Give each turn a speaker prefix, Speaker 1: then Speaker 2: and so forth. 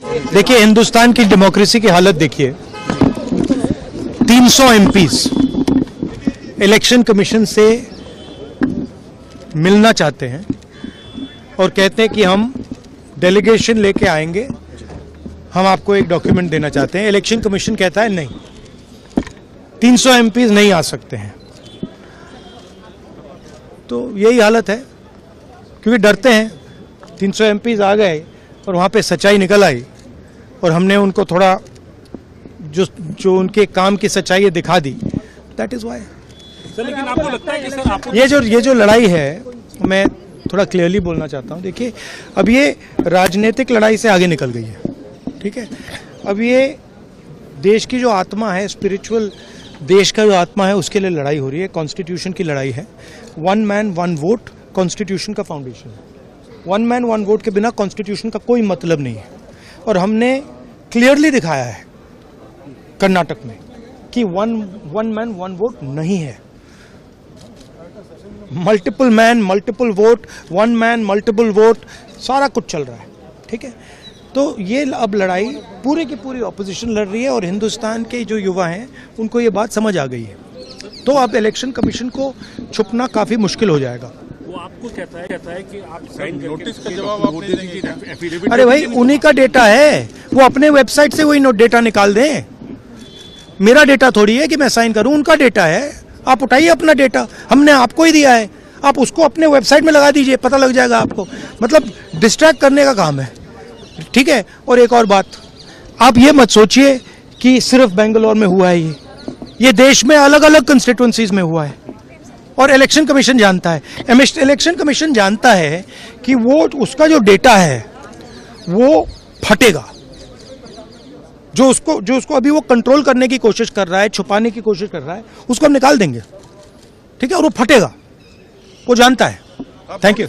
Speaker 1: देखिए, हिंदुस्तान की डेमोक्रेसी की हालत देखिए। 300 एमपीज इलेक्शन कमीशन से मिलना चाहते हैं और कहते हैं कि हम डेलीगेशन लेके आएंगे, हम आपको एक डॉक्यूमेंट देना चाहते हैं। इलेक्शन कमीशन कहता है नहीं, 300 एमपीज नहीं आ सकते हैं। तो यही हालत है, क्योंकि डरते हैं। 300 एमपीज आ गए और वहाँ पे सच्चाई निकल आई और हमने उनको थोड़ा जो उनके काम की सच्चाई है दिखा दी। That is why.
Speaker 2: लेकिन आपको लगता है कि सर आपको
Speaker 1: ये जो लड़ाई है, मैं थोड़ा क्लियरली बोलना चाहता हूँ। देखिए, अब ये राजनीतिक लड़ाई से आगे निकल गई है, ठीक है। अब ये देश की जो आत्मा है, स्पिरिचुअल देश का जो आत्मा है, उसके लिए लड़ाई हो रही है। कॉन्स्टिट्यूशन की लड़ाई है। 1 मैन 1 वोट कॉन्स्टिट्यूशन का फाउंडेशन है। 1 मैन 1 वोट के बिना कॉन्स्टिट्यूशन का कोई मतलब नहीं है। और हमने क्लियरली दिखाया है कर्नाटक में कि 1 मैन 1 वोट नहीं है। Multiple man multiple vote, 1 man multiple vote, सारा कुछ चल रहा है, ठीक है। तो ये अब लड़ाई पूरी की पूरी ऑपोजिशन लड़ रही है और हिंदुस्तान के जो युवा हैं उनको ये बात समझ आ गई है। तो अब इलेक्शन कमीशन को छुपना काफी मुश्किल हो जाएगा।
Speaker 2: वो आपको कहता है कि आप साइन नोटिस का जवाब आप नहीं देंगे।
Speaker 1: अरे भाई, उन्हीं का डेटा है, वो अपने वेबसाइट से वही डेटा निकाल दें। मेरा डेटा थोड़ी है कि मैं साइन करूं, उनका डेटा है। आप उठाइए अपना डेटा, हमने आपको ही दिया है, आप उसको अपने वेबसाइट में लगा दीजिए, पता लग जाएगा आपको। मतलब डिस्ट्रैक्ट करने का काम है, ठीक है। और एक और बात, आप ये मत सोचिए कि सिर्फ बेंगलोर में हुआ है। ये देश में अलग अलग कंस्टिट्यूएंसीज में हुआ है और इलेक्शन कमीशन जानता है। इलेक्शन कमीशन जानता है कि वो उसका जो डेटा है वो फटेगा। जो उसको अभी वो कंट्रोल करने की कोशिश कर रहा है, छुपाने की कोशिश कर रहा है, उसको हम निकाल देंगे, ठीक है। और वो फटेगा, वो जानता है। Thank you.